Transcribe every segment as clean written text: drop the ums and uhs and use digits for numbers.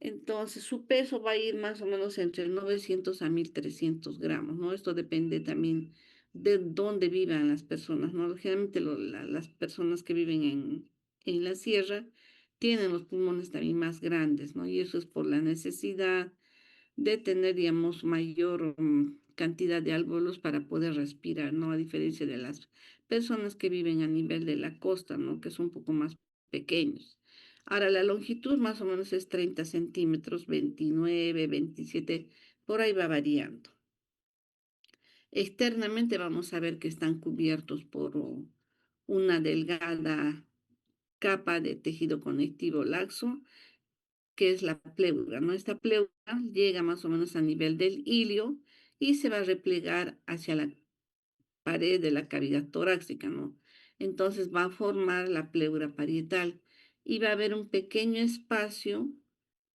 Entonces, su peso va a ir más o menos entre 900 a 1300 gramos, ¿no? Esto depende también de dónde vivan las personas, ¿no? Generalmente las personas que viven en la sierra tienen los pulmones también más grandes, ¿no? Y eso es por la necesidad de tener, digamos, mayor cantidad de alvéolos para poder respirar, ¿no? A diferencia de las personas que viven a nivel de la costa, ¿no? Que son un poco más pequeños. Ahora, la longitud más o menos es 30 centímetros, 29, 27, por ahí va variando. Externamente vamos a ver que están cubiertos por una delgada capa de tejido conectivo laxo, que es la pleura, ¿no? Esta pleura llega más o menos a nivel del ilio y se va a replegar hacia la pared de la cavidad torácica, ¿no? Entonces va a formar la pleura parietal y va a haber un pequeño espacio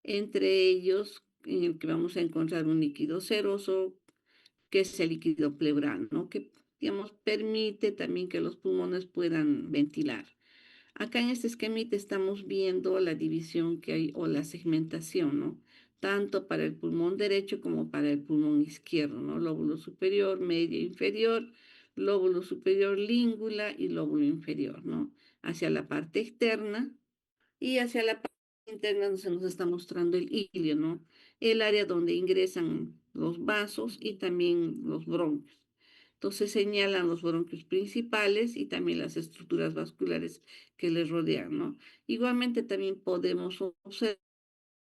entre ellos en el que vamos a encontrar un líquido seroso, que es el líquido pleural, ¿no? Que, digamos, permite también que los pulmones puedan ventilar. Acá en este esquemita estamos viendo la división que hay o la segmentación, ¿no? Tanto para el pulmón derecho como para el pulmón izquierdo, ¿no? Lóbulo superior, medio, inferior, lóbulo superior, língula y lóbulo inferior, ¿no? Hacia la parte externa y hacia la parte interna se nos está mostrando el ilio, ¿no? El área donde ingresan los vasos y también los bronquios. Entonces señalan los bronquios principales y también las estructuras vasculares que les rodean, ¿no? Igualmente también podemos observar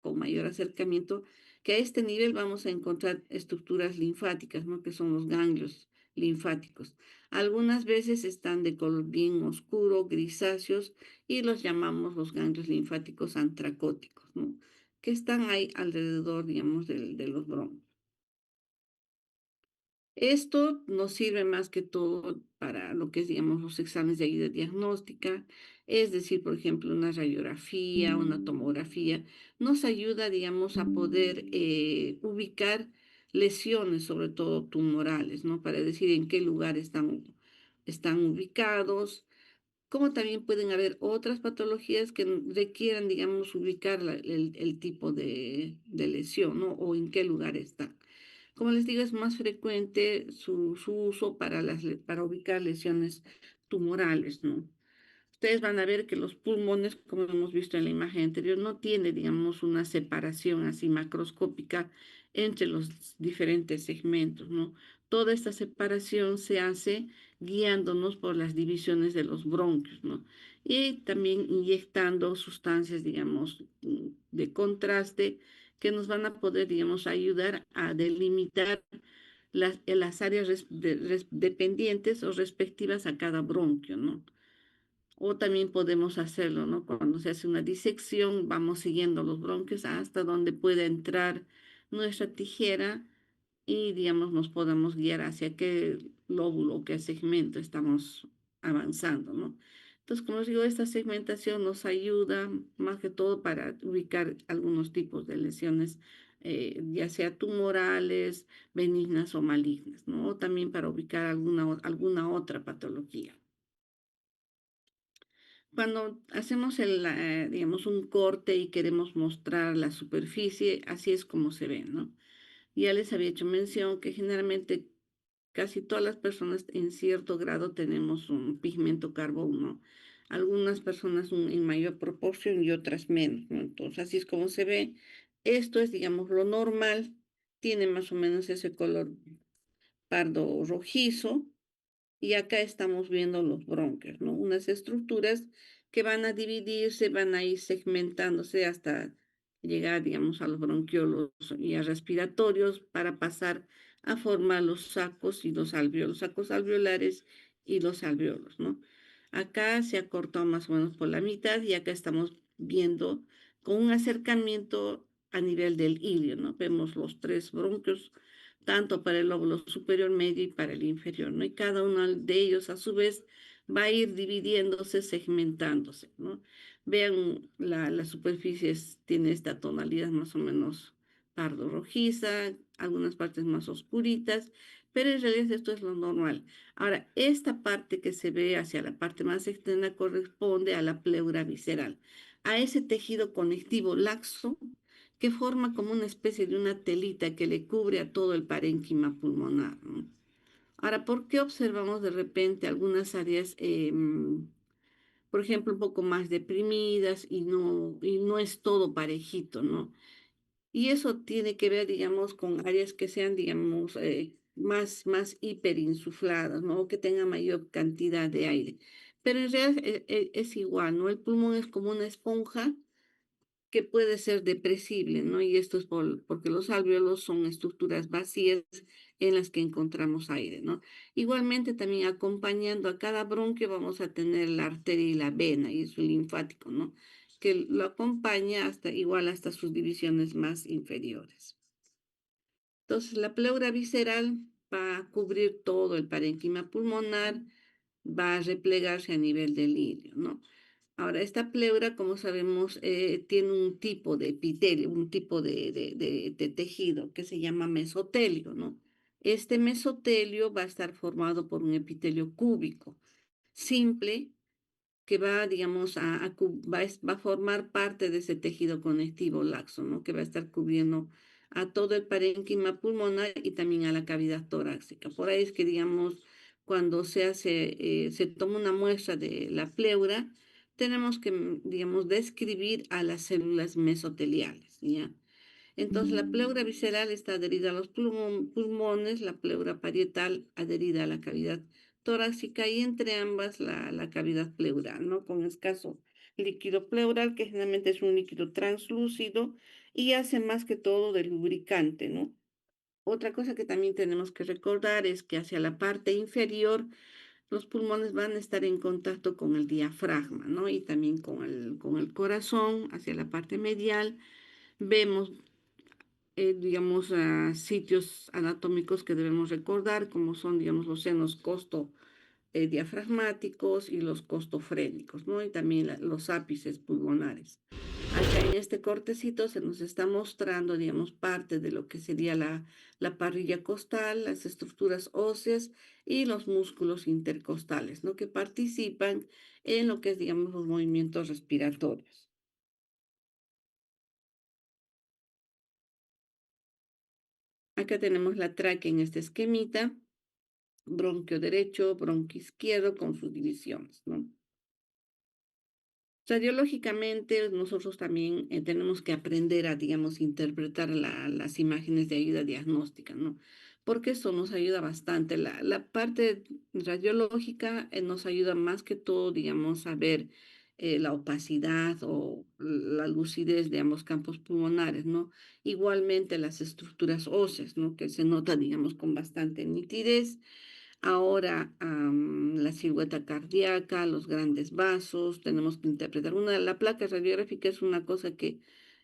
con mayor acercamiento que a este nivel vamos a encontrar estructuras linfáticas, ¿no? Que son los ganglios linfáticos. Algunas veces están de color bien oscuro, grisáceos, y los llamamos los ganglios linfáticos antracóticos, ¿no? Que están ahí alrededor, digamos, de los bronquios. Esto nos sirve más que todo para lo que es, digamos, los exámenes de ayuda diagnóstica, es decir, por ejemplo, una radiografía, una tomografía, nos ayuda, digamos, a poder ubicar lesiones, sobre todo tumorales, ¿no? Para decir en qué lugar están ubicados, como también pueden haber otras patologías que requieran, digamos, ubicar el tipo de lesión, ¿no? O en qué lugar está. Como les digo, es más frecuente su uso para, para ubicar lesiones tumorales, ¿no? Ustedes van a ver que los pulmones, como hemos visto en la imagen anterior, no tiene, digamos, una separación así macroscópica entre los diferentes segmentos, ¿no? Toda esta separación se hace guiándonos por las divisiones de los bronquios, ¿no? Y también inyectando sustancias, digamos, de contraste que nos van a poder, digamos, ayudar a delimitar las áreas dependientes o respectivas a cada bronquio, ¿no? O también podemos hacerlo, ¿no? Cuando se hace una disección, vamos siguiendo los bronquios hasta donde pueda entrar nuestra tijera y, digamos, nos podamos guiar hacia qué lóbulo, qué segmento estamos avanzando, ¿no? Entonces, como les digo, esta segmentación nos ayuda más que todo para ubicar algunos tipos de lesiones, ya sea tumorales, benignas o malignas, ¿no? O también para ubicar alguna otra patología. Cuando hacemos digamos, un corte y queremos mostrar la superficie, así es como se ve, ¿no? Ya les había hecho mención que generalmente casi todas las personas en cierto grado tenemos un pigmento carbono. Algunas personas en mayor proporción y otras menos, ¿no? Entonces, así es como se ve. Esto es, digamos, lo normal. Tiene más o menos ese color pardo rojizo y acá estamos viendo los bronquios, ¿no? Unas estructuras que van a dividirse, van a ir segmentándose hasta llegar, digamos, a los bronquiolos y a respiratorios para pasar a formar los sacos y los alveolos, sacos alveolares y los alveolos, ¿no? Acá se ha cortado más o menos por la mitad y acá estamos viendo con un acercamiento a nivel del ilio, ¿no? Vemos los tres bronquios tanto para el lóbulo superior, medio y para el inferior, ¿no? Y cada uno de ellos, a su vez, va a ir dividiéndose, segmentándose, ¿no? Vean, la superficie tiene esta tonalidad más o menos pardo rojiza, algunas partes más oscuritas, pero en realidad esto es lo normal. Ahora, esta parte que se ve hacia la parte más externa corresponde a la pleura visceral, a ese tejido conectivo laxo que forma como una especie de una telita que le cubre a todo el parénquima pulmonar, ¿no? Ahora, ¿por qué observamos de repente algunas áreas, por ejemplo, un poco más deprimidas y no es todo parejito, ¿no? Y eso tiene que ver, digamos, con áreas que sean, digamos, más hiperinsufladas, ¿no? O que tengan mayor cantidad de aire. Pero en realidad es igual, ¿no? El pulmón es como una esponja que puede ser depresible, ¿no? Y esto es porque los alvéolos son estructuras vacías en las que encontramos aire, ¿no? Igualmente también acompañando a cada bronquio vamos a tener la arteria y la vena y su linfático, ¿no? Que lo acompaña hasta igual hasta sus divisiones más inferiores. Entonces, la pleura visceral va a cubrir todo el parénquima pulmonar, va a replegarse a nivel del ilio, ¿no? Ahora, esta pleura, como sabemos, tiene un tipo de epitelio, un tipo de tejido que se llama mesotelio, ¿no? Este mesotelio va a estar formado por un epitelio cúbico, simple, que va, digamos, va a formar parte de ese tejido conectivo laxo, ¿no? Que va a estar cubriendo a todo el parénquima pulmonar y también a la cavidad torácica. Por ahí es que, digamos, cuando se toma una muestra de la pleura, tenemos que, digamos, describir a las células mesoteliales, ¿ya? Entonces, la pleura visceral está adherida a los pulmones, la pleura parietal adherida a la cavidad torácica y entre ambas la cavidad pleural, ¿no? Con escaso líquido pleural, que generalmente es un líquido translúcido y hace más que todo de lubricante, ¿no? Otra cosa que también tenemos que recordar es que hacia la parte inferior los pulmones van a estar en contacto con el diafragma, ¿no? Y también con el corazón hacia la parte medial. Vemos digamos, sitios anatómicos que debemos recordar, como son, digamos, los senos costo diafragmáticos y los costofrénicos, ¿no? Y también los ápices pulmonares. Acá en este cortecito se nos está mostrando, digamos, parte de lo que sería la parrilla costal, las estructuras óseas y los músculos intercostales, ¿no? Que participan en lo que es, digamos, los movimientos respiratorios. Acá tenemos la tráquea en este esquemita, bronquio derecho, bronquio izquierdo con sus divisiones, ¿no? Radiológicamente, nosotros también tenemos que aprender a, digamos, interpretar las imágenes de ayuda diagnóstica, ¿no? Porque eso nos ayuda bastante. La parte radiológica nos ayuda más que todo, digamos, a ver la opacidad o la lucidez de ambos campos pulmonares, ¿no? Igualmente las estructuras óseas, ¿no? Que se nota, digamos, con bastante nitidez. Ahora, la silueta cardíaca, los grandes vasos, tenemos que interpretar. La placa radiográfica es una cosa que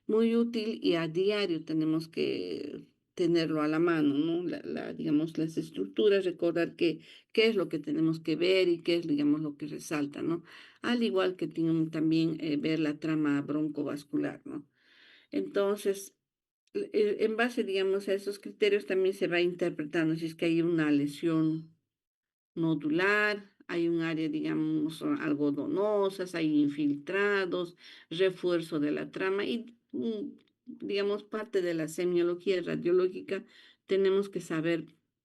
muy útil y a diario tenemos que tenerlo a la mano, ¿no? Digamos, las estructuras, recordar qué es lo que tenemos que ver y qué es, digamos, lo que resalta, ¿no? Al igual que también ver la trama broncovascular, ¿no? Entonces, en base, digamos, a esos criterios también se va interpretando si es que hay una lesión nodular, hay un área, digamos, algodonosas, hay infiltrados, refuerzo de la trama y, digamos, parte de la semiología radiológica tenemos que saber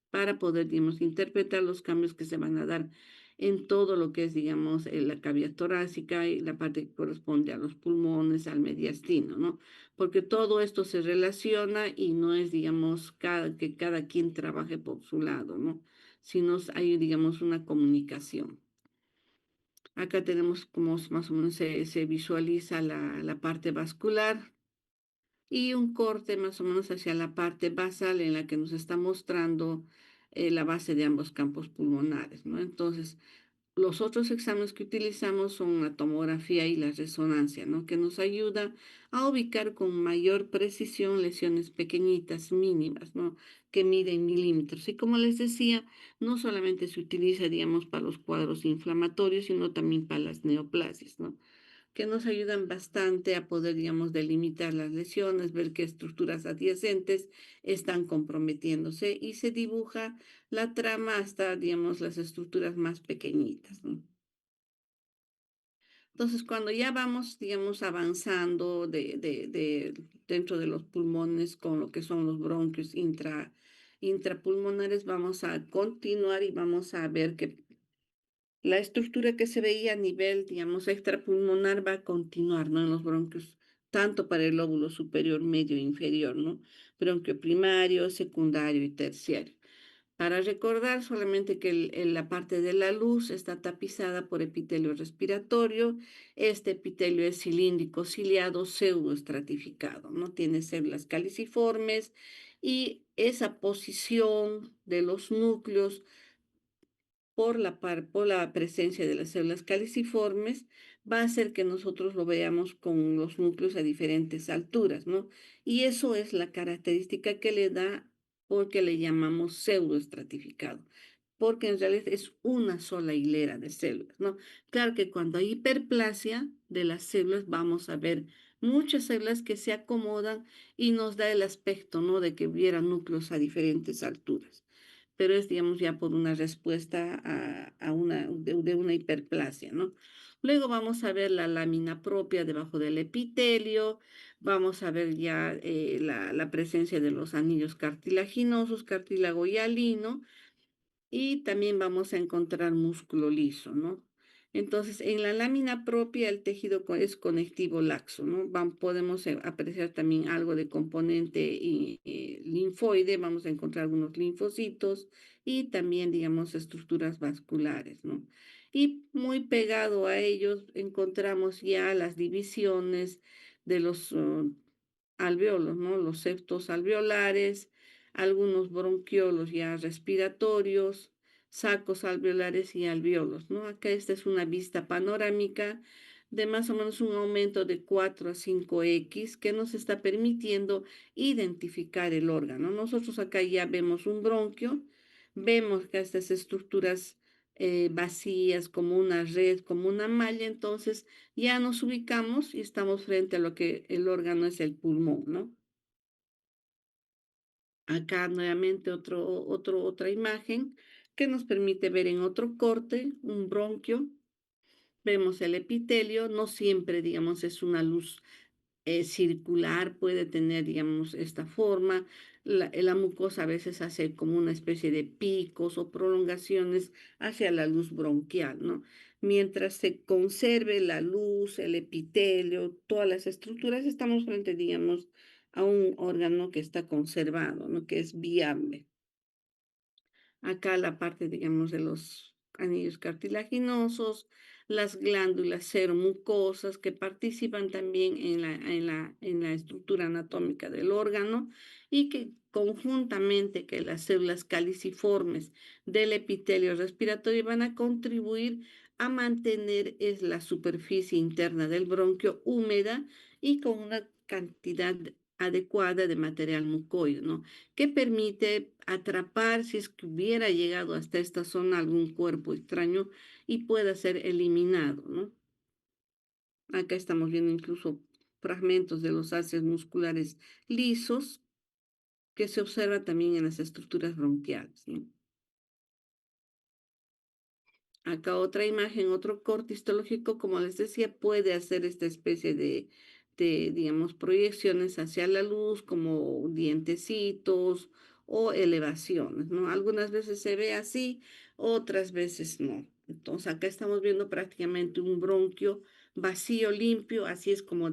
para poder, digamos, interpretar los cambios que se van a dar en todo lo que es, digamos, la cavidad torácica y la parte que corresponde a los pulmones, al mediastino, ¿no? Porque todo esto se relaciona y no es, digamos, que cada quien trabaje por su lado, ¿no? Si nos hay, digamos, una comunicación. Acá tenemos como más o menos se visualiza la parte vascular y un corte más o menos hacia la parte basal en la que nos está mostrando la base de ambos campos pulmonares, ¿no? Entonces, los otros exámenes que utilizamos son la tomografía y la resonancia, ¿no? Que nos ayuda a ubicar con mayor precisión lesiones pequeñitas, mínimas, ¿no? Que miden milímetros. Y como les decía, no solamente se utiliza, digamos, para los cuadros inflamatorios, sino también para las neoplasias, ¿no? Que nos ayudan bastante a poder, digamos, delimitar las lesiones, ver qué estructuras adyacentes están comprometiéndose y se dibuja la trama hasta, digamos, las estructuras más pequeñitas, ¿no? Entonces, cuando ya vamos, digamos, avanzando dentro de los pulmones con lo que son los bronquios intrapulmonares, vamos a continuar y vamos a ver que la estructura que se veía a nivel, digamos, extrapulmonar va a continuar, ¿no? En los bronquios, tanto para el lóbulo superior, medio e inferior, ¿no? Bronquio primario, secundario y terciario. Para recordar solamente que la parte de la luz está tapizada por epitelio respiratorio. Este epitelio es cilíndrico, ciliado, pseudoestratificado, ¿no? Tiene células caliciformes y esa posición de los núcleos por la presencia de las células caliciformes, va a hacer que nosotros lo veamos con los núcleos a diferentes alturas, ¿no? Y eso es la característica que le da porque le llamamos pseudoestratificado, porque en realidad es una sola hilera de células, ¿no? Claro que cuando hay hiperplasia de las células, vamos a ver muchas células que se acomodan y nos da el aspecto, ¿no? De que hubiera núcleos a diferentes alturas, pero es, digamos, ya por una respuesta de una hiperplasia, ¿no? Luego vamos a ver la lámina propia debajo del epitelio, vamos a ver ya la presencia de los anillos cartilaginosos, cartílago hialino, y también vamos a encontrar músculo liso, ¿no? Entonces, en la lámina propia el tejido es conectivo laxo, ¿no? Podemos apreciar también algo de componente linfoide, vamos a encontrar algunos linfocitos y también, digamos, estructuras vasculares, ¿no? Y muy pegado a ellos encontramos ya las divisiones de los alveolos, ¿no? Los septos alveolares, algunos bronquiolos ya respiratorios, sacos alveolares y alveolos, ¿no? Acá esta es una vista panorámica de más o menos un aumento de 4 a 5x que nos está permitiendo identificar el órgano. Nosotros acá ya vemos un bronquio, vemos que estas estructuras vacías como una red, como una malla, entonces ya nos ubicamos y estamos frente a lo que el órgano es el pulmón, ¿no? Acá nuevamente otra imagen que nos permite ver en otro corte un bronquio. Vemos el epitelio, no siempre, digamos, es una luz circular, puede tener, digamos, esta forma. La mucosa a veces hace como una especie de picos o prolongaciones hacia la luz bronquial, ¿no? Mientras se conserve la luz, el epitelio, todas las estructuras, estamos frente, digamos, a un órgano que está conservado, ¿no? Que es viable. Acá la parte, digamos, de los anillos cartilaginosos, las glándulas seromucosas que participan también en la estructura anatómica del órgano y que conjuntamente que las células caliciformes del epitelio respiratorio van a contribuir a mantener la superficie interna del bronquio húmeda y con una cantidad adecuada de material mucoide, ¿no? Que permite atrapar si es que hubiera llegado hasta esta zona algún cuerpo extraño y pueda ser eliminado, ¿no? Acá estamos viendo incluso fragmentos de los haces musculares lisos que se observa también en las estructuras bronquiales, ¿no? Acá otra imagen, otro corte histológico, como les decía, puede hacer esta especie digamos, proyecciones hacia la luz, como dientecitos o elevaciones, ¿no? Algunas veces se ve así, otras veces no. Entonces, acá estamos viendo prácticamente un bronquio vacío, limpio, así es como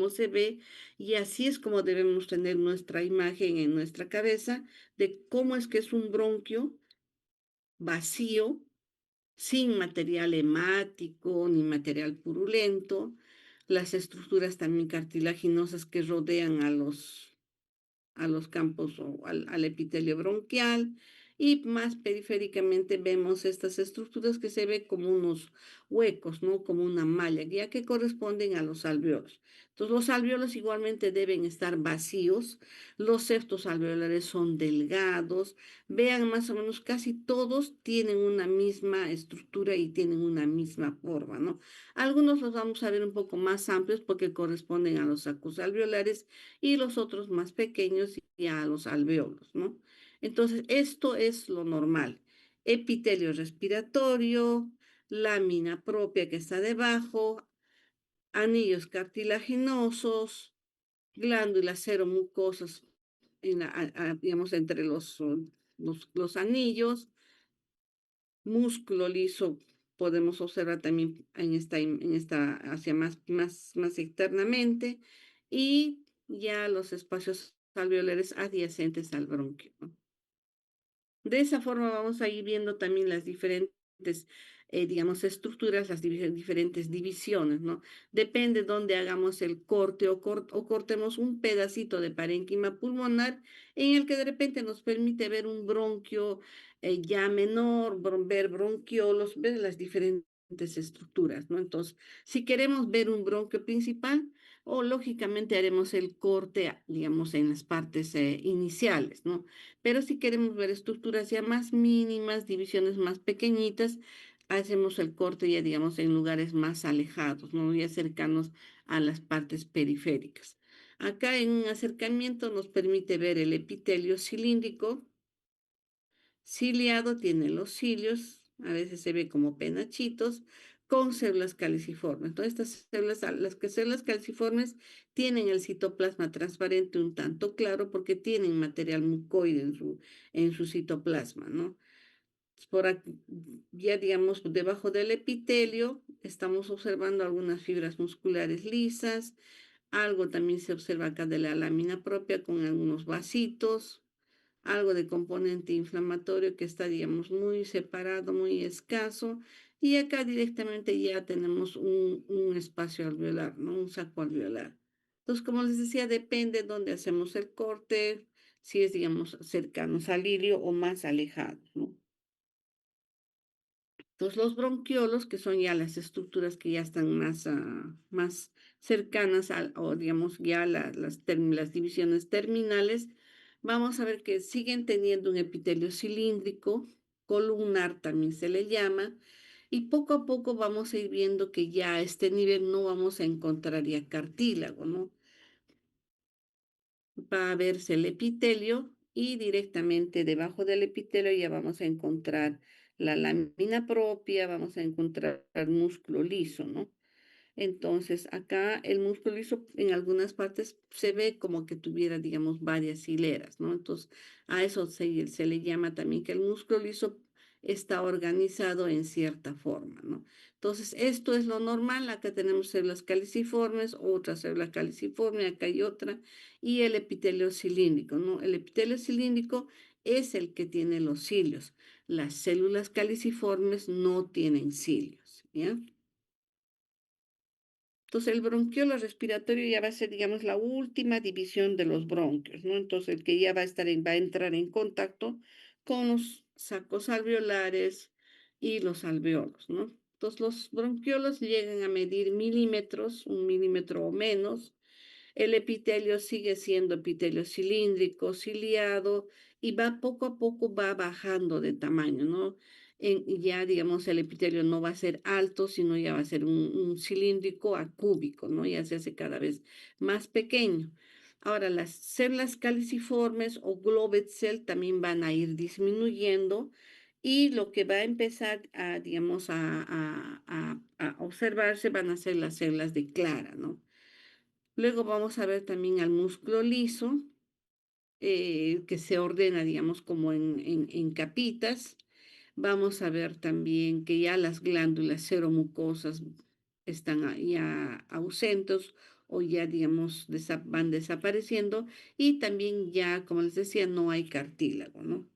se ve y así es como debemos tener nuestra imagen en nuestra cabeza de cómo es que es un bronquio vacío sin material hemático ni material purulento, las estructuras también cartilaginosas que rodean a los campos o al epitelio bronquial y más periféricamente vemos estas estructuras que se ve como unos huecos, ¿no? Como una malla, ya que corresponden a los alveolos. Entonces, los alveolos igualmente deben estar vacíos, los septos alveolares son delgados, vean más o menos casi todos tienen una misma estructura y tienen una misma forma, ¿no? Algunos los vamos a ver un poco más amplios porque corresponden a los sacos alveolares y los otros más pequeños y a los alveolos, ¿no? Entonces, esto es lo normal. Epitelio respiratorio, lámina propia que está debajo, anillos cartilaginosos, glándulas seromucosas digamos, entre los anillos, músculo liso podemos observar también en esta hacia más externamente, y ya los espacios alveolares adyacentes al bronquio, ¿no? De esa forma vamos a ir viendo también las diferentes, digamos, estructuras, las diferentes divisiones, ¿no? Depende dónde hagamos el corte o cortemos un pedacito de parénquima pulmonar en el que de repente nos permite ver un bronquio ya menor, ver bronquiolos, ver las diferentes estructuras, ¿no? Entonces, si queremos ver un bronquio principal, o lógicamente haremos el corte, digamos, en las partes iniciales, ¿no? Pero si queremos ver estructuras ya más mínimas, divisiones más pequeñitas, hacemos el corte ya, digamos, en lugares más alejados, ¿no? Ya cercanos a las partes periféricas. Acá en un acercamiento nos permite ver el epitelio cilíndrico, ciliado, tiene los cilios, a veces se ve como penachitos, con células caliciformes. Entonces, estas células, células caliciformes tienen el citoplasma transparente un tanto claro porque tienen material mucoide en su citoplasma, ¿no? Por aquí, ya digamos, debajo del epitelio estamos observando algunas fibras musculares lisas, algo también se observa acá de la lámina propia con algunos vasitos, algo de componente inflamatorio que está, digamos, muy separado, muy escaso, y acá directamente ya tenemos un espacio alveolar, ¿no? Un saco alveolar. Entonces, como les decía, depende dónde hacemos el corte, si es, digamos, cercanos al ilio o más alejados, ¿no? Entonces, los bronquiolos, que son ya las estructuras que ya están más cercanas o digamos ya las divisiones terminales, vamos a ver que siguen teniendo un epitelio cilíndrico, columnar también se le llama, y poco a poco vamos a ir viendo que ya a este nivel no vamos a encontrar ya cartílago, ¿no? Va a verse el epitelio y directamente debajo del epitelio ya vamos a encontrar la lámina propia, vamos a encontrar el músculo liso, ¿no? Entonces, acá el músculo liso en algunas partes se ve como que tuviera, digamos, varias hileras, ¿no? Entonces, a eso se le llama también que el músculo liso está organizado en cierta forma, ¿no? Entonces, esto es lo normal. Acá tenemos células caliciformes, otra célula caliciforme, acá hay otra, y el epitelio cilíndrico, ¿no? El epitelio cilíndrico es el que tiene los cilios. Las células caliciformes no tienen cilios, ¿ya? Entonces, el bronquiolo respiratorio ya va a ser, digamos, la última división de los bronquios, ¿no? Entonces, el que ya va a entrar en contacto con los sacos alveolares y los alveolos, ¿no? Entonces, los bronquiolos llegan a medir milímetros, 1 milímetro o menos. El epitelio sigue siendo epitelio cilíndrico, ciliado, y va poco a poco va bajando de tamaño, ¿no? Ya, digamos, el epitelio no va a ser alto, sino ya va a ser un cilíndrico a cúbico, ¿no? Ya se hace cada vez más pequeño. Ahora, las células caliciformes o globet cell también van a ir disminuyendo, y lo que va a empezar a, digamos, a observarse van a ser las células de Clara, ¿no? Luego vamos a ver también al músculo liso, que se ordena, digamos, como en capitas. Vamos a ver también que ya las glándulas seromucosas están ya ausentes o ya, digamos, van desapareciendo, y también ya, como les decía, no hay cartílago, ¿no?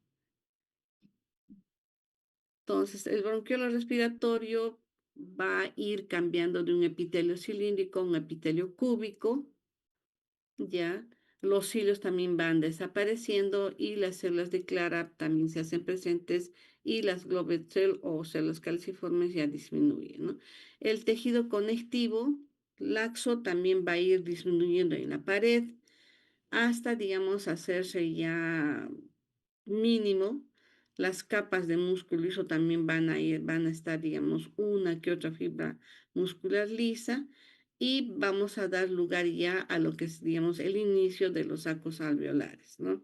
Entonces, el bronquiolo respiratorio va a ir cambiando de un epitelio cilíndrico a un epitelio cúbico. Ya, los cilios también van desapareciendo y las células de Clara también se hacen presentes, y las Globat cell o células calciformes ya disminuyen, ¿no? El tejido conectivo laxo también va a ir disminuyendo en la pared hasta, digamos, hacerse ya mínimo. Las capas de músculo liso también van a estar, digamos, una que otra fibra muscular lisa, y vamos a dar lugar ya a lo que es, digamos, el inicio de los sacos alveolares, ¿no?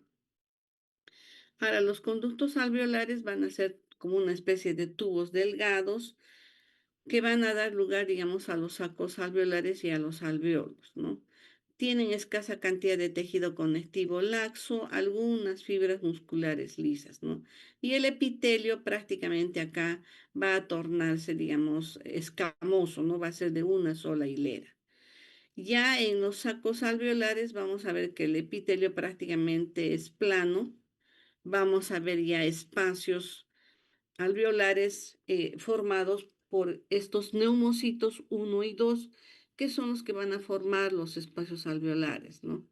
Ahora, los conductos alveolares van a ser como una especie de tubos delgados, que van a dar lugar, digamos, a los sacos alveolares y a los alveolos, ¿no? Tienen escasa cantidad de tejido conectivo laxo, algunas fibras musculares lisas, ¿no? Y el epitelio prácticamente acá va a tornarse, digamos, escamoso, no va a ser de una sola hilera. Ya en los sacos alveolares vamos a ver que el epitelio prácticamente es plano, vamos a ver ya espacios alveolares formados por estos neumocitos uno y 2, que son los que van a formar los espacios alveolares, ¿no?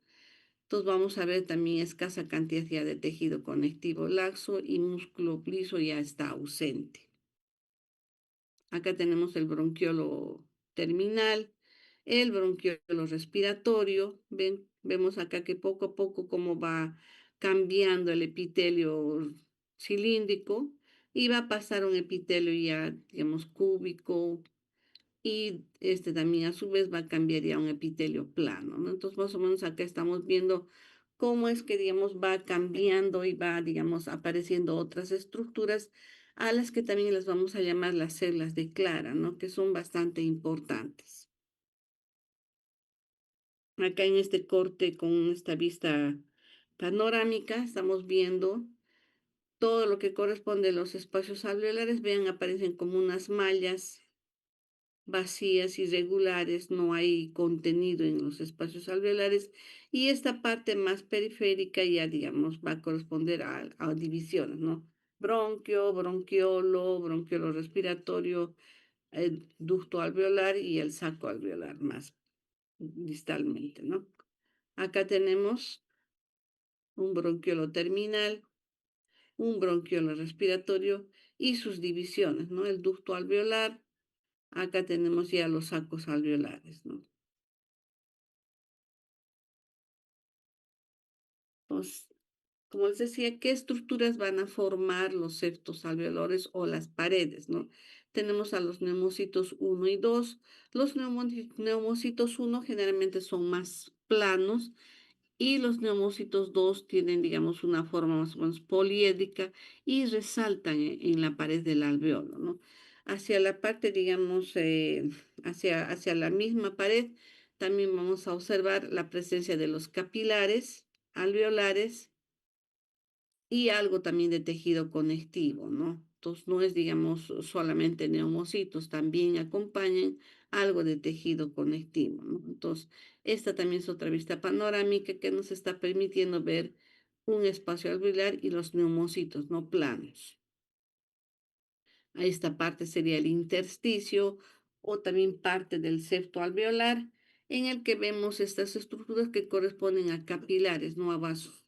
Entonces vamos a ver también escasa cantidad ya de tejido conectivo laxo y músculo liso ya está ausente. Acá tenemos el bronquiolo terminal, el bronquiolo respiratorio. Ven, vemos acá que poco a poco cómo va cambiando el epitelio cilíndrico y va a pasar un epitelio ya, digamos, cúbico, y este también a su vez va a cambiar ya a un epitelio plano, ¿no? Entonces, más o menos acá estamos viendo cómo es que, digamos, va cambiando y va, digamos, apareciendo otras estructuras a las que también las vamos a llamar las células de Clara, ¿no? Que son bastante importantes. Acá en este corte con esta vista panorámica estamos viendo todo lo que corresponde a los espacios alveolares. Vean, aparecen como unas mallas vacías, irregulares, no hay contenido en los espacios alveolares, y esta parte más periférica ya, digamos, va a corresponder a divisiones, ¿no? Bronquio, bronquiolo respiratorio, el ducto alveolar y el saco alveolar más distalmente, ¿no? Acá tenemos un bronquiolo terminal, un bronquiolo respiratorio y sus divisiones, ¿no? El ducto alveolar. Acá tenemos ya los sacos alveolares, ¿no? Entonces, como les decía, ¿qué estructuras van a formar los septos alveolares o las paredes, no? Tenemos a los neumocitos uno y 2. Los neumocitos uno generalmente son más planos y los neumocitos 2 tienen, digamos, una forma más o menos poliédrica y resaltan en la pared del alveolo, ¿no? Hacia la parte, digamos, hacia la misma pared, también vamos a observar la presencia de los capilares alveolares y algo también de tejido conectivo, ¿no? Entonces no es, digamos, solamente neumocitos, también acompañan algo de tejido conectivo, ¿no? Entonces, esta también es otra vista panorámica que nos está permitiendo ver un espacio alveolar y los neumocitos, no planos. A esta parte sería el intersticio o también parte del septo alveolar, en el que vemos estas estructuras que corresponden a capilares, no a vasos.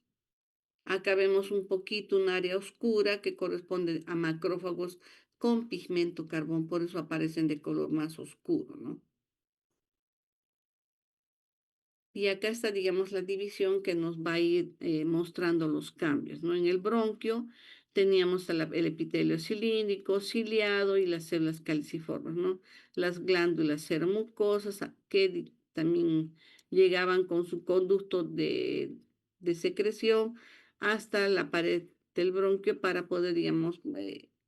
Acá vemos un poquito un área oscura que corresponde a macrófagos con pigmento carbón, por eso aparecen de color más oscuro, ¿no? Y acá está, digamos, la división que nos va a ir mostrando los cambios, ¿no? En el bronquio teníamos el epitelio cilíndrico, ciliado y las células caliciformes, ¿no? Las glándulas seromucosas que también llegaban con su conducto de secreción hasta la pared del bronquio para poder, digamos,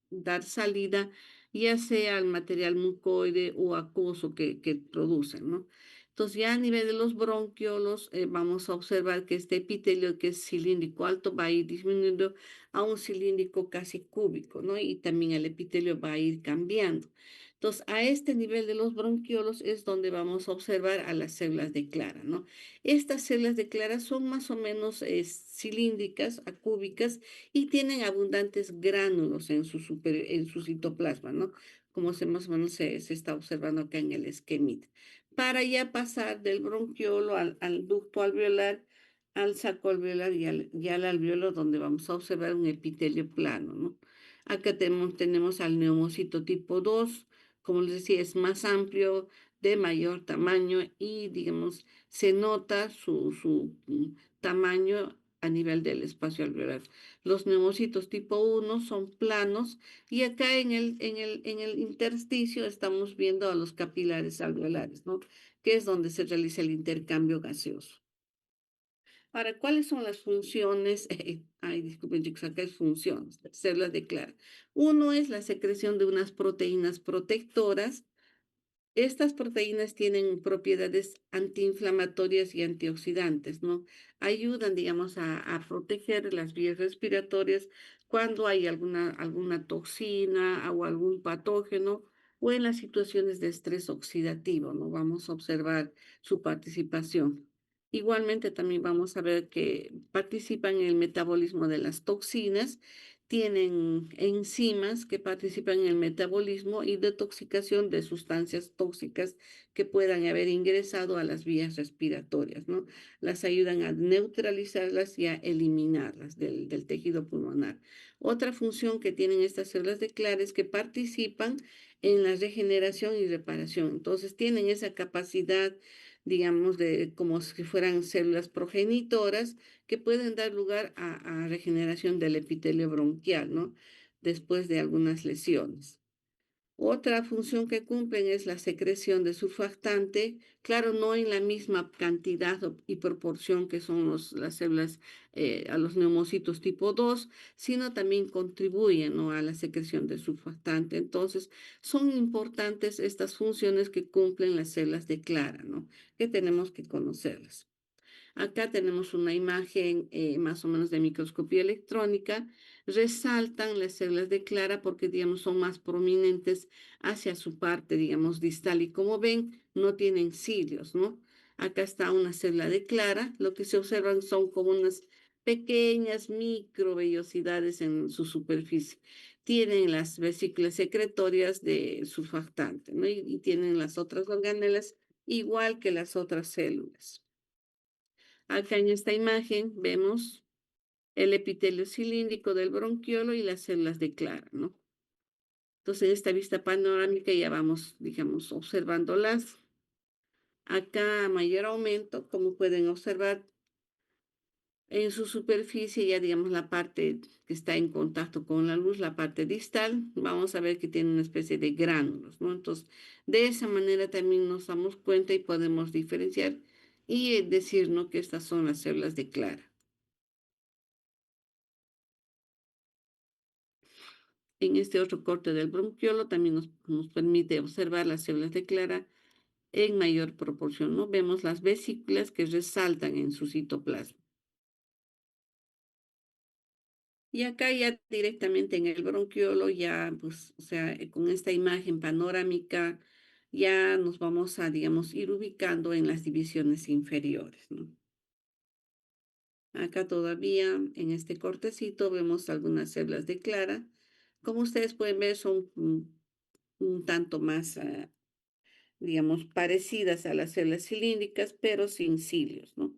dar salida ya sea al material mucoide o acuoso que producen, ¿no? Entonces, ya a nivel de los bronquiolos, vamos a observar que este epitelio que es cilíndrico alto va a ir disminuyendo a un cilíndrico casi cúbico, ¿no? Y también el epitelio va a ir cambiando. Entonces, a este nivel de los bronquiolos es donde vamos a observar a las células de Clara, ¿no? Estas células de Clara son más o menos cilíndricas, acúbicas, y tienen abundantes gránulos en su citoplasma, ¿no? Como más o menos se está observando acá en el esquemita para ya pasar del bronquiolo al ducto alveolar, al saco alveolar y al alveolo, donde vamos a observar un epitelio plano, ¿no? Acá tenemos al neumocito tipo 2, como les decía, es más amplio, de mayor tamaño y, digamos, se nota su tamaño a nivel del espacio alveolar. Los neumocitos tipo 1 son planos y acá en el intersticio estamos viendo a los capilares alveolares, ¿no? Que es donde se realiza el intercambio gaseoso. Ahora, ¿cuáles son las funciones? Ay, disculpen, chicos, acá es funciones, células de Clara. Uno es la secreción de unas proteínas protectoras. Estas proteínas tienen propiedades antiinflamatorias y antioxidantes, ¿no? Ayudan, digamos, a proteger las vías respiratorias cuando hay alguna toxina o algún patógeno o en las situaciones de estrés oxidativo, ¿no? Vamos a observar su participación. Igualmente, también vamos a ver que participan en el metabolismo de las toxinas, tienen enzimas que participan en el metabolismo y detoxicación de sustancias tóxicas que puedan haber ingresado a las vías respiratorias, ¿no? Las ayudan a neutralizarlas y a eliminarlas del tejido pulmonar. Otra función que tienen estas células de Clara es que participan en la regeneración y reparación. Entonces tienen esa capacidad, digamos, de como si fueran células progenitoras que pueden dar lugar a regeneración del epitelio bronquial, ¿no? Después de algunas lesiones. Otra función que cumplen es la secreción de surfactante, claro, no en la misma cantidad y proporción que son las células a los neumocitos tipo 2, sino también contribuyen, ¿no?, a la secreción de surfactante. Entonces, son importantes estas funciones que cumplen las células de Clara, ¿no?, que tenemos que conocerlas. Acá tenemos una imagen más o menos de microscopía electrónica. Resaltan las células de Clara porque, digamos, son más prominentes hacia su parte, digamos, distal. Y como ven, no tienen cilios, ¿no? Acá está una célula de Clara. Lo que se observan son como unas pequeñas microvellosidades en su superficie. Tienen las vesículas secretorias de surfactante, ¿no? Y tienen las otras organelas igual que las otras células. Acá en esta imagen vemos el epitelio cilíndrico del bronquiolo y las células de Clara, ¿no? Entonces, en esta vista panorámica ya vamos, digamos, observándolas. Acá a mayor aumento, como pueden observar, en su superficie, ya digamos la parte que está en contacto con la luz, la parte distal, vamos a ver que tiene una especie de gránulos, ¿no? Entonces, de esa manera también nos damos cuenta y podemos diferenciar y decir, ¿no?, que estas son las células de Clara. En este otro corte del bronquiolo también nos permite observar las células de Clara en mayor proporción, ¿no? Vemos las vesículas que resaltan en su citoplasma. Y acá ya directamente en el bronquiolo, ya, pues, o sea, con esta imagen panorámica, ya nos vamos a, digamos, ir ubicando en las divisiones inferiores, ¿no? Acá todavía en este cortecito vemos algunas células de Clara. Como ustedes pueden ver, son un tanto más digamos, parecidas a las células cilíndricas, pero sin cilios, ¿no?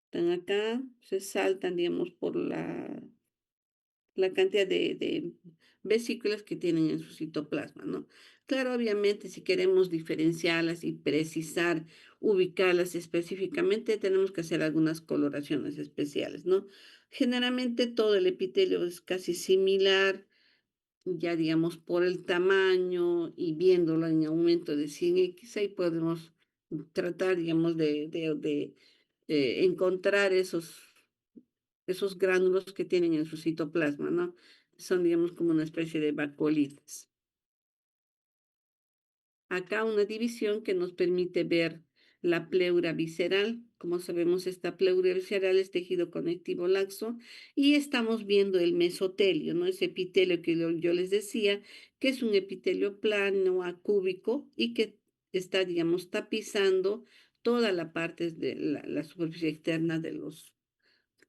Están acá, se saltan, digamos, por la cantidad de vesículas que tienen en su citoplasma, ¿no? Claro, obviamente, si queremos diferenciarlas y precisar, ubicarlas específicamente, tenemos que hacer algunas coloraciones especiales, ¿no? Generalmente todo el epitelio es casi similar, ya digamos por el tamaño y viéndolo en aumento de 100x, ahí podemos tratar, digamos, de encontrar esos gránulos que tienen en su citoplasma, ¿no? Son, digamos, como una especie de bacolitas. Acá una división que nos permite ver la pleura visceral. Como sabemos, esta pleura visceral es tejido conectivo laxo y estamos viendo el mesotelio, ¿no? Ese epitelio que yo les decía, que es un epitelio plano, acúbico y que está, digamos, tapizando toda la parte de la superficie externa de los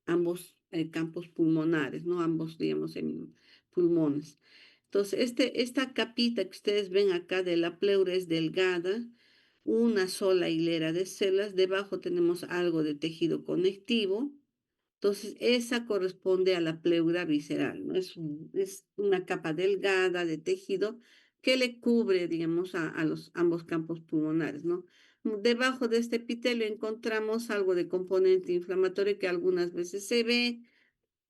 ambos campos pulmonares, ¿no? Ambos, digamos, en pulmones. Entonces, esta capita que ustedes ven acá de la pleura es delgada, una sola hilera de células, debajo tenemos algo de tejido conectivo, entonces esa corresponde a la pleura visceral, ¿no? Es una capa delgada de tejido que le cubre, digamos, a los ambos campos pulmonares, ¿no? Debajo de este epitelio encontramos algo de componente inflamatorio que algunas veces se ve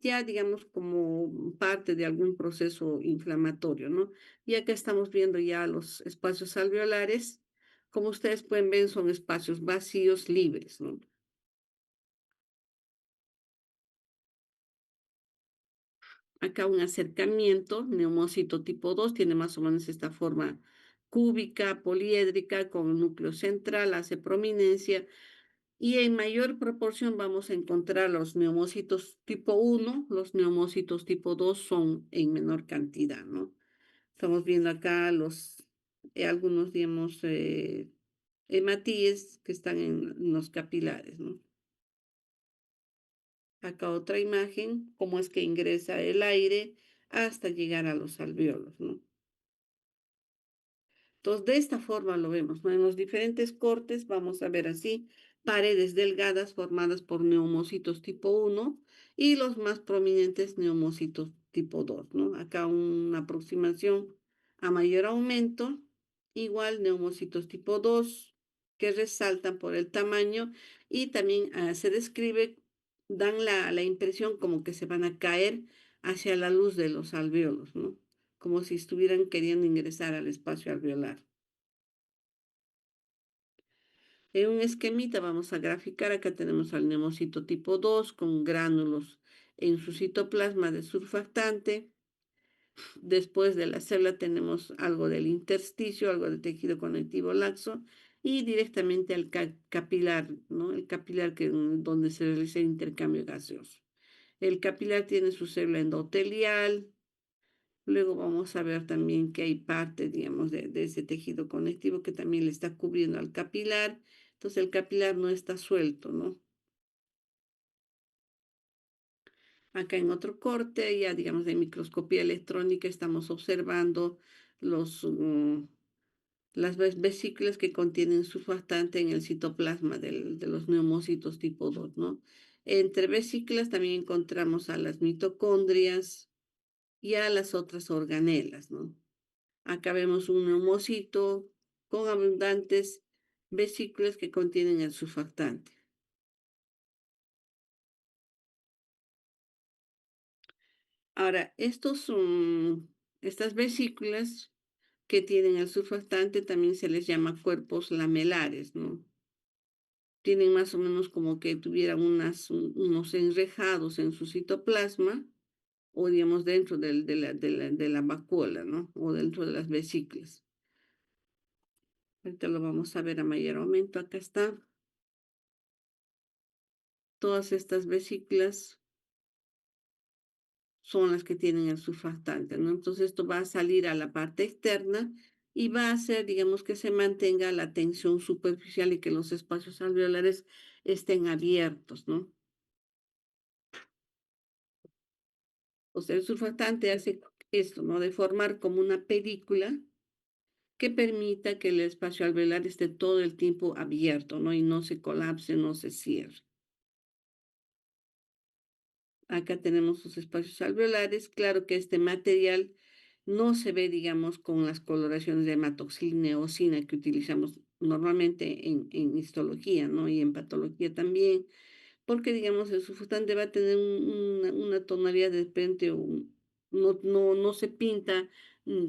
ya, digamos, como parte de algún proceso inflamatorio, ¿no? Y acá estamos viendo ya los espacios alveolares. Como ustedes pueden ver, son espacios vacíos, libres, ¿no? Acá un acercamiento, neumocito tipo 2 tiene más o menos esta forma cúbica, poliédrica, con núcleo central, hace prominencia, y en mayor proporción vamos a encontrar los neumocitos tipo 1, los neumocitos tipo 2 son en menor cantidad, ¿no? Estamos viendo acá algunos, digamos, hematíes que están en los capilares, ¿no? Acá otra imagen, cómo es que ingresa el aire hasta llegar a los alvéolos, ¿no? Entonces, de esta forma lo vemos, ¿no? En los diferentes cortes vamos a ver así paredes delgadas formadas por neumocitos tipo 1 y los más prominentes neumocitos tipo 2, ¿no? Acá una aproximación a mayor aumento, igual neumocitos tipo 2 que resaltan por el tamaño y también se describe, dan la impresión como que se van a caer hacia la luz de los alvéolos, ¿no? Como si estuvieran queriendo ingresar al espacio alveolar. En un esquemita vamos a graficar, acá tenemos al neumocito tipo 2 con gránulos en su citoplasma de surfactante. Después de la célula tenemos algo del intersticio, algo de tejido conectivo laxo y directamente al capilar, ¿no? El capilar donde se realiza el intercambio gaseoso. El capilar tiene su célula endotelial. Luego vamos a ver también que hay parte, digamos, de ese tejido conectivo que también le está cubriendo al capilar. Entonces el capilar no está suelto, ¿no? Acá en otro corte, ya digamos de microscopía electrónica, estamos observando los, las vesículas que contienen surfactante en el citoplasma de los neumocitos tipo 2, ¿no? Entre vesículas también encontramos a las mitocondrias y a las otras organelas, ¿no? Acá vemos un neumocito con abundantes vesículas que contienen el surfactante. Ahora, estas vesículas que tienen el surfactante también se les llama cuerpos lamelares, ¿no? Tienen más o menos como que tuvieran unos enrejados en su citoplasma o digamos dentro de la vacuola, ¿no? O dentro de las vesículas. Ahorita lo vamos a ver a mayor aumento. Acá está. Todas estas vesículas son las que tienen el surfactante, ¿no? Entonces esto va a salir a la parte externa y va a hacer, digamos, que se mantenga la tensión superficial y que los espacios alveolares estén abiertos, ¿no? O sea, el surfactante hace esto, ¿no? De formar como una película que permita que el espacio alveolar esté todo el tiempo abierto, ¿no? Y no se colapse, no se cierre. Acá tenemos sus espacios alveolares. Claro que este material no se ve, digamos, con las coloraciones de hematoxilina y eosina que utilizamos normalmente en histología, ¿no? Y en patología también porque digamos el surfactante va a tener una tonalidad de repente, no se pinta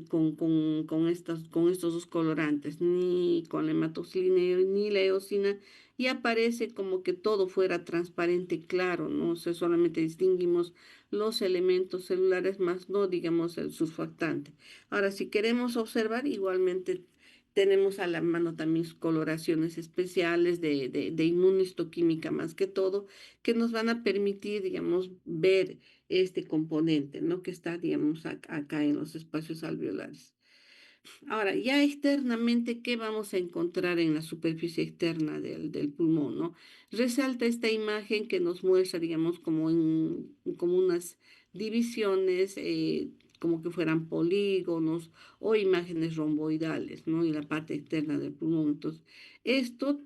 con estos dos colorantes, ni con la hematoxilina ni la eosina, y aparece como que todo fuera transparente, claro, ¿no? O sea, solamente distinguimos los elementos celulares, más no digamos el surfactante. Ahora, si queremos observar, igualmente tenemos a la mano también coloraciones especiales de inmunistoquímica más que todo, que nos van a permitir, digamos, ver este componente, ¿no? Que está, digamos, acá en los espacios alveolares. Ahora, ya externamente, ¿qué vamos a encontrar en la superficie externa del pulmón, ¿no? Resalta esta imagen que nos muestra, digamos, como unas divisiones, como que fueran polígonos o imágenes romboidales, ¿no? Y la parte externa del pulmón. Entonces, esto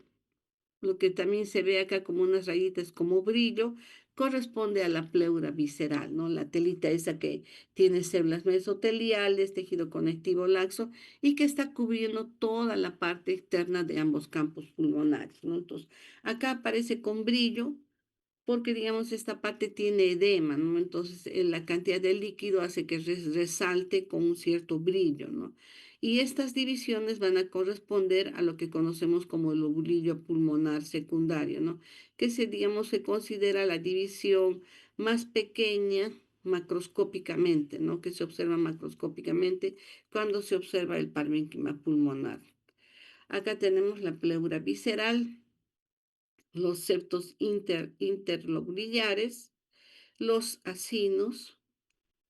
lo que también se ve acá como unas rayitas como brillo, corresponde a la pleura visceral, ¿no? La telita esa que tiene células mesoteliales, tejido conectivo laxo y que está cubriendo toda la parte externa de ambos campos pulmonares, ¿no? Entonces, acá aparece con brillo porque digamos esta parte tiene edema, ¿no? Entonces la cantidad de líquido hace que resalte con un cierto brillo, ¿no? Y estas divisiones van a corresponder a lo que conocemos como el lobulillo pulmonar secundario, ¿no? Que digamos, se considera la división más pequeña macroscópicamente, ¿no? Que se observa macroscópicamente cuando se observa el parénquima pulmonar. Acá tenemos la pleura visceral, los septos interlobuliares, los acinos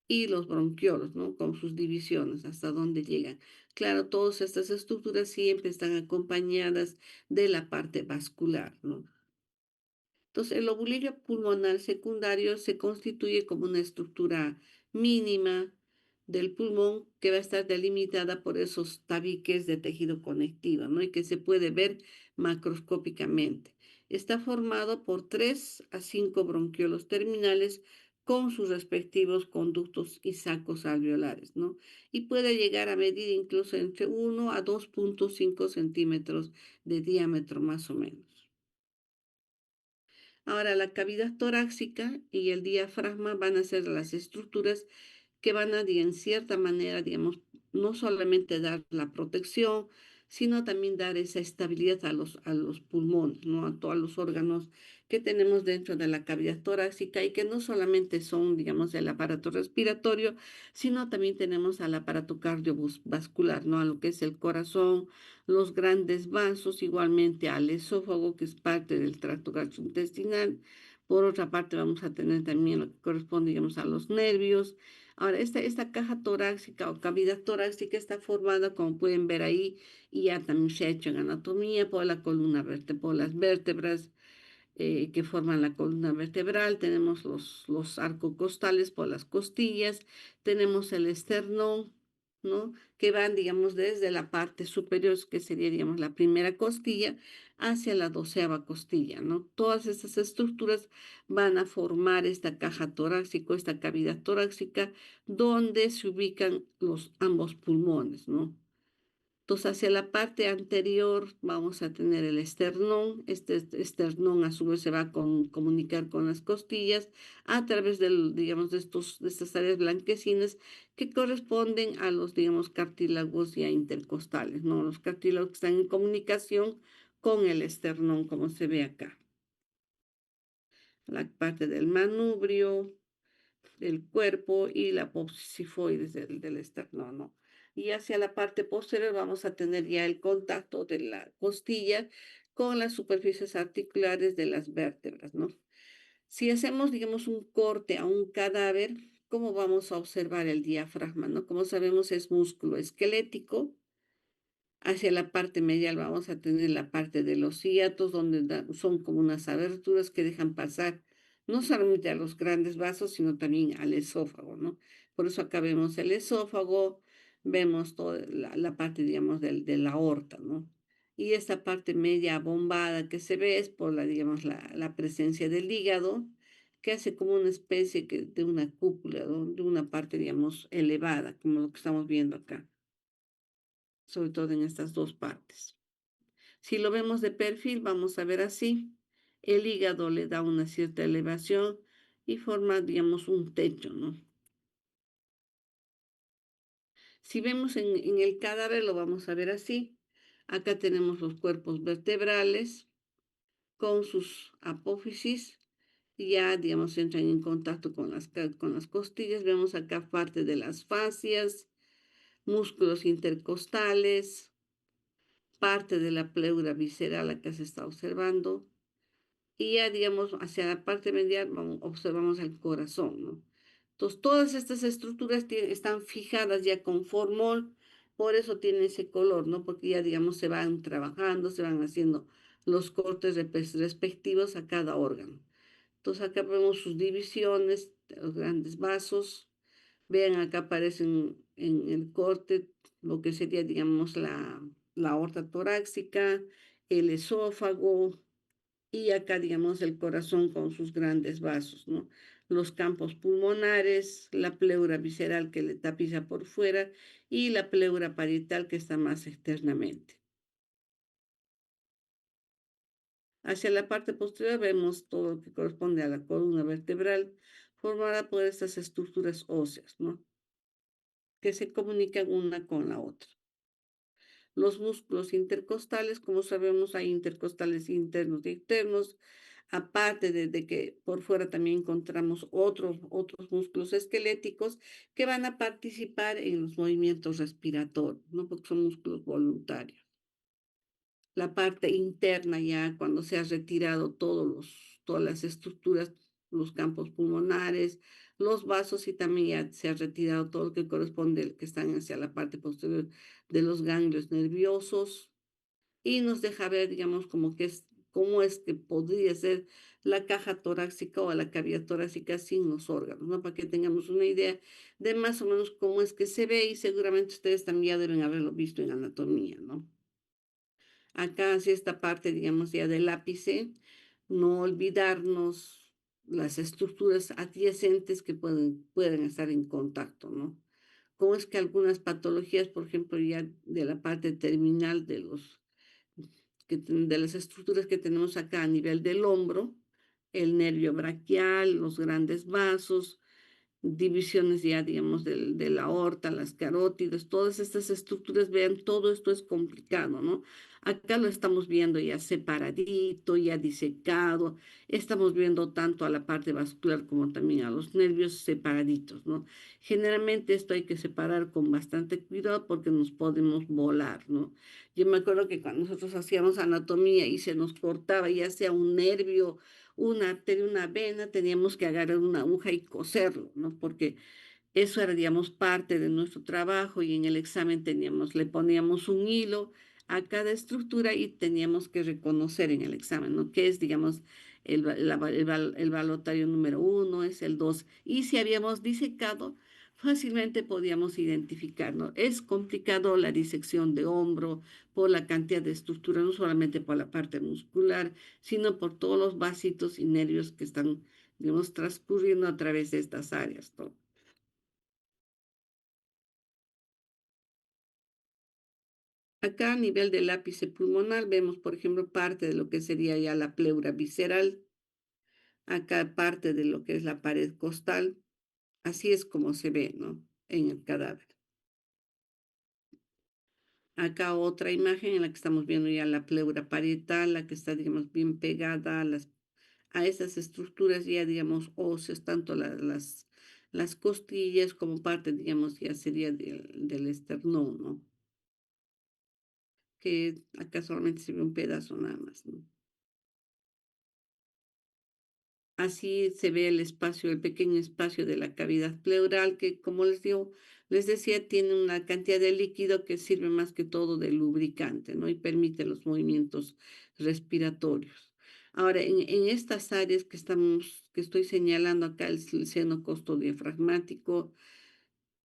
y los bronquiolos, ¿no? Con sus divisiones, hasta dónde llegan. Claro, todas estas estructuras siempre están acompañadas de la parte vascular, ¿no? Entonces, el lobulillo pulmonar secundario se constituye como una estructura mínima del pulmón que va a estar delimitada por esos tabiques de tejido conectivo, ¿no? Y que se puede ver macroscópicamente. Está formado por 3 a 5 bronquiolos terminales con sus respectivos conductos y sacos alveolares, ¿no? Y puede llegar a medir incluso entre 1 a 2,5 centímetros de diámetro más o menos. Ahora, la cavidad torácica y el diafragma van a ser las estructuras que van a, en cierta manera, digamos, no solamente dar la protección, sino también dar esa estabilidad a los pulmones, ¿no? A todos los órganos que tenemos dentro de la cavidad torácica y que no solamente son, digamos, el aparato respiratorio, sino también tenemos al aparato cardiovascular, ¿no? A lo que es el corazón, los grandes vasos, igualmente al esófago, que es parte del tracto gastrointestinal. Por otra parte, vamos a tener también lo que corresponde, digamos, a los nervios. Ahora, esta caja torácica o cavidad torácica está formada, como pueden ver ahí, y ya también se ha hecho en anatomía, por la columna vertebral, por las vértebras que forman la columna vertebral, tenemos los arcocostales por las costillas, tenemos el esternón, ¿no? Que van, digamos, desde la parte superior, que sería, digamos, la primera costilla, hacia la 12ª costilla, ¿no? Todas estas estructuras van a formar esta caja torácica, esta cavidad torácica, donde se ubican los ambos pulmones, ¿no? Entonces, hacia la parte anterior vamos a tener el esternón. Este esternón a su vez se va a comunicar con las costillas a través del, digamos, de estas áreas blanquecinas que corresponden a los, digamos, cartílagos ya intercostales, ¿no? Los cartílagos que están en comunicación con el esternón, como se ve acá. La parte del manubrio, del cuerpo y la apófisis del esternón, ¿no? Y hacia la parte posterior vamos a tener ya el contacto de la costilla con las superficies articulares de las vértebras, ¿no? Si hacemos, digamos, un corte a un cadáver, ¿cómo vamos a observar el diafragma, no? Como sabemos, es músculo esquelético. Hacia la parte medial vamos a tener la parte de los hiatos, donde son como unas aberturas que dejan pasar no solamente a los grandes vasos, sino también al esófago, ¿no? Por eso acá vemos el esófago, vemos toda la parte, digamos, de la aorta, ¿no? Y esta parte media abombada que se ve es por la, digamos, la presencia del hígado, que hace como una especie de una cúpula, ¿no? De una parte, digamos, elevada, como lo que estamos viendo acá, sobre todo en estas dos partes. Si lo vemos de perfil, vamos a ver así. El hígado le da una cierta elevación y forma, digamos, un techo, ¿no? Si vemos en el cadáver, lo vamos a ver así. Acá tenemos los cuerpos vertebrales con sus apófisis. Ya, digamos, entran en contacto con con las costillas. Vemos acá parte de las fascias, músculos intercostales, parte de la pleura visceral, acá se está observando. Y ya, digamos, hacia la parte medial observamos el corazón, ¿no? Entonces, todas estas estructuras están fijadas ya con formol, por eso tiene ese color, ¿no? Porque ya, digamos, se van trabajando, se van haciendo los cortes respectivos a cada órgano. Entonces, acá vemos sus divisiones, de los grandes vasos. Vean, acá aparecen en el corte lo que sería, digamos, la aorta torácica, el esófago, y acá, digamos, el corazón con sus grandes vasos, ¿no? Los campos pulmonares, la pleura visceral que le tapiza por fuera y la pleura parietal que está más externamente. Hacia la parte posterior vemos todo lo que corresponde a la columna vertebral, formada por estas estructuras óseas, ¿no? Que se comunican una con la otra. Los músculos intercostales, como sabemos, hay intercostales internos y externos. Aparte de que por fuera también encontramos otros músculos esqueléticos que van a participar en los movimientos respiratorios, ¿no? Porque son músculos voluntarios. La parte interna ya cuando se ha retirado todas las estructuras, los campos pulmonares, los vasos y también ya se ha retirado todo lo que corresponde, que están hacia la parte posterior de los ganglios nerviosos y nos deja ver, digamos, cómo es que podría ser la caja torácica o la cavidad torácica sin los órganos, ¿no? Para que tengamos una idea de más o menos cómo es que se ve y seguramente ustedes también ya deben haberlo visto en anatomía, ¿no? Acá, hacia esta parte, digamos, ya del ápice, no olvidarnos las estructuras adyacentes que pueden estar en contacto, ¿no? Cómo es que algunas patologías, por ejemplo, ya de la parte terminal de las estructuras que tenemos acá a nivel del hombro, el nervio braquial, los grandes vasos, divisiones ya, digamos, de la aorta, las carótidas, todas estas estructuras, vean, todo esto es complicado, ¿no? Acá lo estamos viendo ya separadito, ya disecado, estamos viendo tanto a la parte vascular como también a los nervios separaditos, ¿no? Generalmente esto hay que separar con bastante cuidado porque nos podemos volar, ¿no? Yo me acuerdo que cuando nosotros hacíamos anatomía y se nos cortaba ya sea un nervio, una arteria, una vena, teníamos que agarrar una aguja y coserlo, ¿no? Porque eso era, digamos, parte de nuestro trabajo y en el examen le poníamos un hilo a cada estructura y teníamos que reconocer en el examen, ¿no? ¿Qué es, digamos, el balotario número uno, es el dos? Y si habíamos disecado, fácilmente podíamos identificar, ¿no? Es complicado la disección de hombro por la cantidad de estructura, no solamente por la parte muscular, sino por todos los vasitos y nervios que están, digamos, transcurriendo a través de estas áreas, ¿no? Acá a nivel del ápice pulmonar vemos, por ejemplo, parte de lo que sería ya la pleura visceral, acá parte de lo que es la pared costal, así es como se ve, ¿no? En el cadáver. Acá otra imagen en la que estamos viendo ya la pleura parietal, la que está, digamos, bien pegada a esas estructuras ya, digamos, óseas, tanto las costillas como parte, digamos, ya sería del esternón, ¿no? Que acá solamente se ve un pedazo nada más, ¿no? Así se ve el espacio, el pequeño espacio de la cavidad pleural, que como les decía, tiene una cantidad de líquido que sirve más que todo de lubricante, ¿no? Y permite los movimientos respiratorios. Ahora, en estas áreas que estoy señalando acá, el seno costodiafragmático,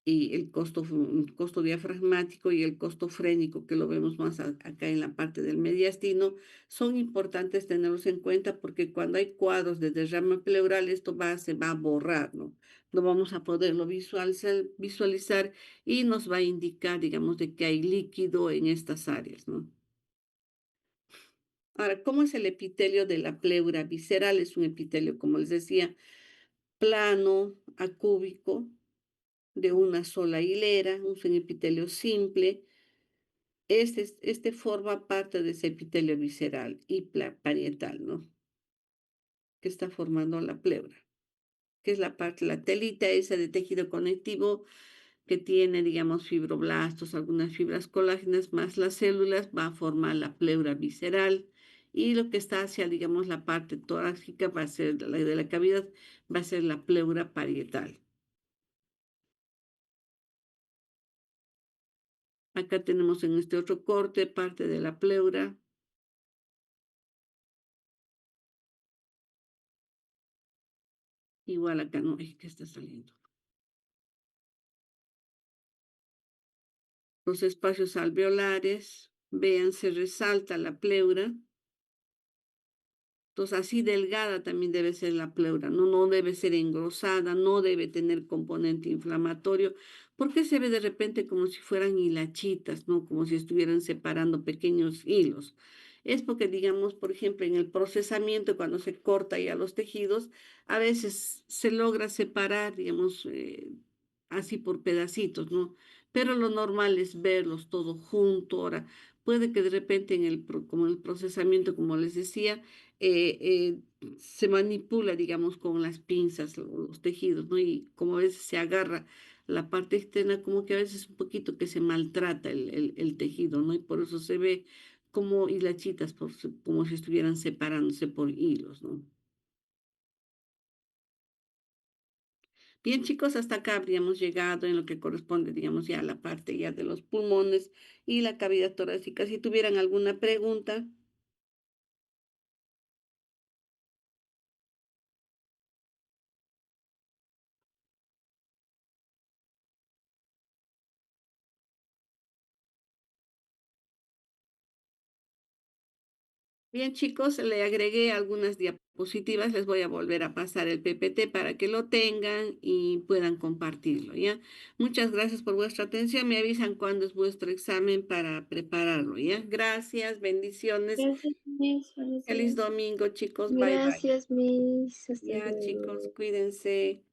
y costo diafragmático y el costo frénico, que lo vemos más acá en la parte del mediastino, son importantes tenerlos en cuenta porque cuando hay cuadros de derrame pleural, se va a borrar, ¿no? No vamos a poderlo visualizar y nos va a indicar, digamos, de que hay líquido en estas áreas, ¿no? Ahora, ¿cómo es el epitelio de la pleura visceral? Es un epitelio, como les decía, plano, acúbico, de una sola hilera, un epitelio simple. Este forma parte de ese epitelio visceral y parietal, ¿no? Que está formando la pleura, que es la telita esa de tejido conectivo que tiene, digamos, fibroblastos, algunas fibras colágenas, más las células, va a formar la pleura visceral. Y lo que está hacia, digamos, la parte torácica va a ser la de la cavidad, va a ser la pleura parietal. Acá tenemos en este otro corte parte de la pleura. Igual acá no, es que está saliendo. Los espacios alveolares, vean, se resalta la pleura. Entonces, así delgada también debe ser la pleura, ¿no? No debe ser engrosada, no debe tener componente inflamatorio, porque se ve de repente como si fueran hilachitas, ¿no? Como si estuvieran separando pequeños hilos. Es porque, digamos, por ejemplo, en el procesamiento, cuando se corta ya los tejidos, a veces se logra separar, digamos, así por pedacitos, ¿no? Pero lo normal es verlos todo junto. Ahora, puede que de repente como el procesamiento, como les decía, eh, eh, se manipula, digamos, con las pinzas los tejidos, ¿no? Y como a veces se agarra la parte externa, como que a veces un poquito que se maltrata el tejido, ¿no? Y por eso se ve como hilachitas, como si estuvieran separándose por hilos, ¿no? Bien, chicos, hasta acá habríamos llegado en lo que corresponde, digamos, ya a la parte ya de los pulmones y la cavidad torácica. Si tuvieran alguna pregunta. Bien, chicos, le agregué algunas diapositivas. Les voy a volver a pasar el PPT para que lo tengan y puedan compartirlo, ¿ya? Muchas gracias por vuestra atención. Me avisan cuándo es vuestro examen para prepararlo, ¿ya? Gracias, bendiciones. Gracias, Miss. Buenos Feliz días. domingo, chicos. Bye, bye. Gracias, Miss. Hasta Ya, chicos, luego. cuídense.